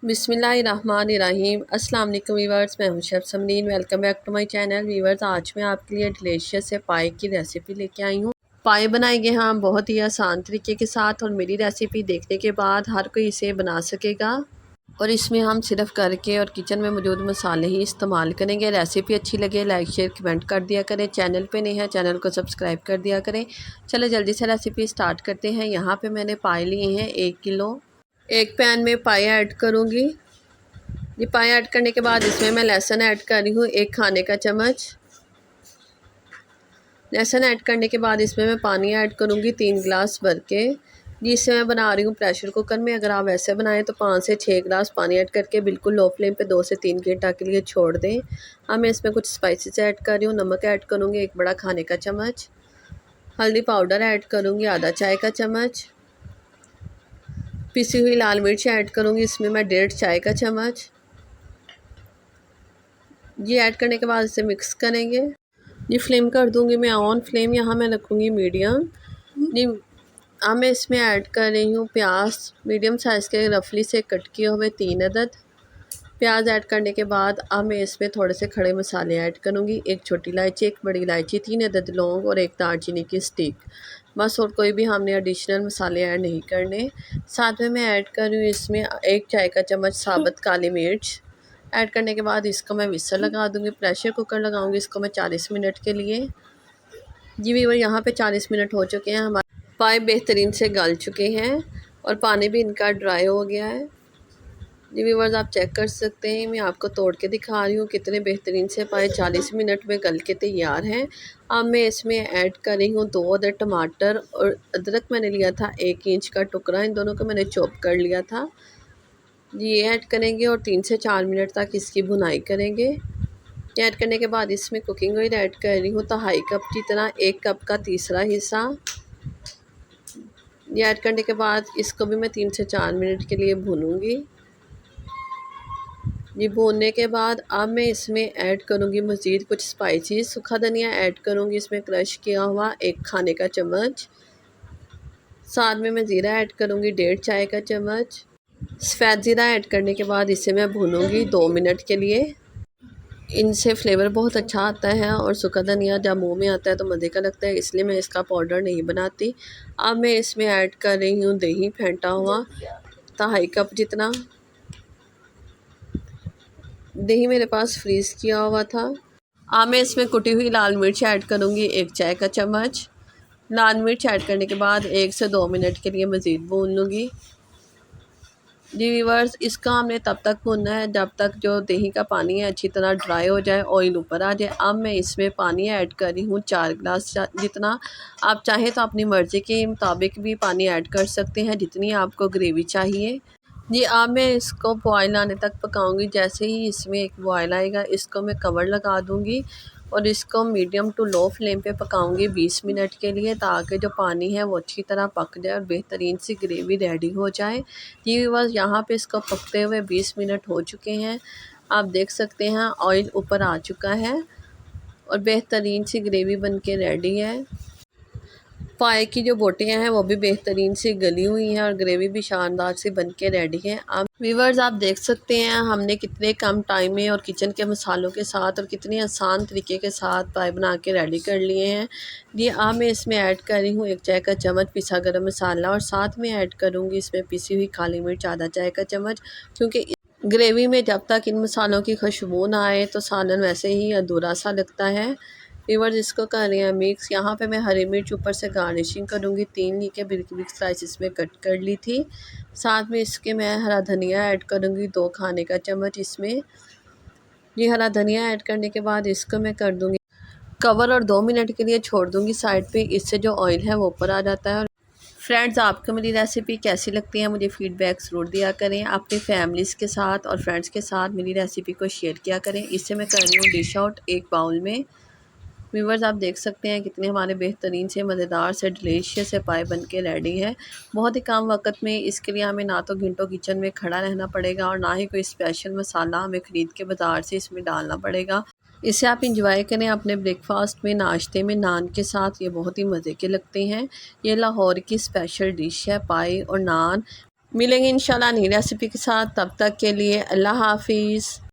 बिस्मिल्लाहिर्रहमानिर्रहीम। अस्सलाम वालेकुम वीवर्स, मैं हूं chef Samreen. Welcome back to my channel. Viewers, आज मैं आपके लिए डिलीशियस से पाए की रेसिपी लेके आई हूं। पाए बनाएंगे हम बहुत ही आसान तरीके के साथ, और मेरी रेसिपी देखने के बाद हर कोई इसे बना सकेगा। और इसमें हम सिर्फ घर के और किचन में मौजूद मसाले ही इस्तेमाल करेंगे। रेसिपी अच्छी लगे लाइक शेयर कमेंट कर दिया करें। चैनल पे नहीं है चैनल को सब्सक्राइब कर दिया करें। चलो जल्दी से रेसिपी स्टार्ट करते हैं। यहाँ पे मैंने पाए लिए हैं 1 किलो। एक पैन में पाए ऐड करूँगी। ये पाए ऐड करने के बाद इसमें मैं लहसुन ऐड कर रही हूँ 1 खाने का चम्मच। लहसुन ऐड करने के बाद इसमें मैं पानी ऐड करूँगी 3 गिलास भर के। जिससे मैं बना रही हूँ प्रेशर कुकर में। अगर आप ऐसे बनाएं तो 5 से 6 गिलास पानी ऐड करके बिल्कुल लो फ्लेम पे 2 से 3 घंटा के लिए छोड़ दें। अब मैं इसमें कुछ स्पाइसेस ऐड कर रही हूँ। नमक ऐड करूँगी 1 बड़ा खाने का चम्मच। हल्दी पाउडर ऐड करूँगी आधा चाय का चम्मच। पिसी हुई लाल मिर्च ऐड करूँगी इसमें मैं 1.5 चाय का चम्मच। ये ऐड करने के बाद इसे मिक्स करेंगे। ये फ्लेम कर दूँगी मैं ऑन फ्लेम, यहाँ मैं रखूँगी मीडियम। जी, अब मैं इसमें ऐड कर रही हूँ प्याज मीडियम साइज़ के रफली से कट किए हुए 3 अदद। प्याज ऐड करने के बाद अब मैं इसमें थोड़े से खड़े मसाले ऐड करूँगी। 1 छोटी इलायची, 1 बड़ी इलायची, 3 अदद लौंग और 1 दालचीनी की स्टिक। बस, और कोई भी हमने एडिशनल मसाले ऐड नहीं करने। साथ में मैं ऐड कर रही हूँ इसमें 1 चाय का चम्मच साबुत काली मिर्च। ऐड करने के बाद इसको मैं विसल लगा दूँगी। प्रेशर कुकर लगाऊँगी इसको मैं 40 मिनट के लिए। जी व्यूअर, यहाँ पे 40 मिनट हो चुके हैं। हमारे पाए बेहतरीन से गल चुके हैं और पानी भी इनका ड्राई हो गया है। जी व्यूअर्स, आप चेक कर सकते हैं। मैं आपको तोड़ के दिखा रही हूँ कितने बेहतरीन से पाए 40 मिनट में गल के तैयार हैं। अब मैं इसमें ऐड कर रही हूँ 2 अदद टमाटर, और अदरक मैंने लिया था 1 इंच का टुकड़ा। इन दोनों को मैंने चॉप कर लिया था। ये ऐड करेंगे और 3 से 4 मिनट तक इसकी भुनाई करेंगे। ऐड करने के बाद इसमें कुकिंग ऑयल ऐड कर रही हूँ 2.5 कप जितना, 1 कप का तीसरा हिस्सा। ये ऐड करने के बाद इसको भी मैं 3 से 4 मिनट के लिए भूनूंगी। ये भूनने के बाद अब मैं इसमें ऐड करूँगी मज़ीद कुछ स्पाइसेस। सूखा धनिया ऐड करूँगी इसमें क्रश किया हुआ 1 खाने का चम्मच। साथ में मैं ज़ीरा ऐड करूँगी 1.5 चाय का चम्मच। सफ़ेद ज़ीरा ऐड करने के बाद इसे मैं भूनूंगी 2 मिनट के लिए। इनसे फ्लेवर बहुत अच्छा आता है, और सूखा धनिया जब मुंह में आता है तो मज़े का लगता है, इसलिए मैं इसका पाउडर नहीं बनाती। अब मैं इसमें ऐड कर रही हूँ दही फेंटा हुआ 2.5 कप जितना। दही मेरे पास फ्रीज़ किया हुआ था। अब मैं इसमें कुटी हुई लाल मिर्च ऐड करूँगी 1 चाय का चम्मच। लाल मिर्च ऐड करने के बाद 1 से 2 मिनट के लिए मज़ीद भून लूँगी। जी व्यूअर्स, इसका हमने तब तक भूनना है जब तक जो दही का पानी है अच्छी तरह ड्राई हो जाए, ऑयल ऊपर आ जाए। अब मैं इसमें पानी ऐड कर रही हूँ 4 गिलास जितना। आप चाहें तो अपनी मर्ज़ी के मुताबिक भी पानी ऐड कर सकते हैं जितनी आपको ग्रेवी चाहिए। जी, अब मैं इसको बॉयल आने तक पकाऊंगी। जैसे ही इसमें एक बॉयल आएगा इसको मैं कवर लगा दूंगी और इसको मीडियम टू लो फ्लेम पे पकाऊंगी 20 मिनट के लिए, ताकि जो पानी है वो अच्छी तरह पक जाए और बेहतरीन सी ग्रेवी रेडी हो जाए। ये बस यहाँ पे इसको पकते हुए 20 मिनट हो चुके हैं। आप देख सकते हैं ऑयल ऊपर आ चुका है और बेहतरीन सी ग्रेवी बन के रेडी है। पाए की जो बोटियां हैं वो भी बेहतरीन सी गली हुई हैं और ग्रेवी भी शानदार सी बन के रेडी है। आप व्यूअर्स, आप देख सकते हैं हमने कितने कम टाइम में और किचन के मसालों के साथ और कितने आसान तरीके के साथ पाए बना के रेडी कर लिए हैं। ये अब मैं इसमें ऐड कर रही हूँ 1 चाय का चम्मच पिसा गरम मसाला, और साथ में ऐड करूँगी इसमें पिसी हुई काली मिर्च आधा चाय का चम्मच। क्योंकि ग्रेवी में जब तक इन मसालों की खुशबू ना आए तो सालन वैसे ही अधूरा सा लगता है। व्यूअर्स, इसको कर रहे हैं मिक्स। यहाँ पे मैं हरी मिर्च ऊपर से गार्निशिंग करूँगी। 3 लीके बिल्कुल स्लाइसिस में कट कर ली थी। साथ में इसके मैं हरा धनिया ऐड करूँगी 2 खाने का चम्मच इसमें। ये हरा धनिया ऐड करने के बाद इसको मैं कर दूँगी कवर और 2 मिनट के लिए छोड़ दूँगी साइड पे। इससे जो ऑयल है वो ऊपर आ जाता है। फ्रेंड्स, आपको मेरी रेसिपी कैसी लगती है मुझे फ़ीडबैक ज़रूर दिया करें। अपनी फैमिलीज़ के साथ और फ्रेंड्स के साथ मेरी रेसिपी को शेयर किया करें। इससे मैं कर रही हूँ डिश आउट एक बाउल में। व्यूअर्स, आप देख सकते हैं कितने हमारे बेहतरीन से मज़ेदार से डिलीशियस से पाए बन के रेडी है। बहुत ही कम वक्त में इसके लिए हमें ना तो घंटों किचन में खड़ा रहना पड़ेगा और ना ही कोई स्पेशल मसाला हमें ख़रीद के बाज़ार से इसमें डालना पड़ेगा। इसे आप इंजॉय करें अपने ब्रेकफास्ट में, नाश्ते में, नान के साथ। ये बहुत ही मज़े के लगते हैं। ये लाहौर की स्पेशल डिश है पाए और नान। मिलेंगे इंशाल्लाह नई रेसिपी के साथ, तब तक के लिए अल्लाह हाफिज़।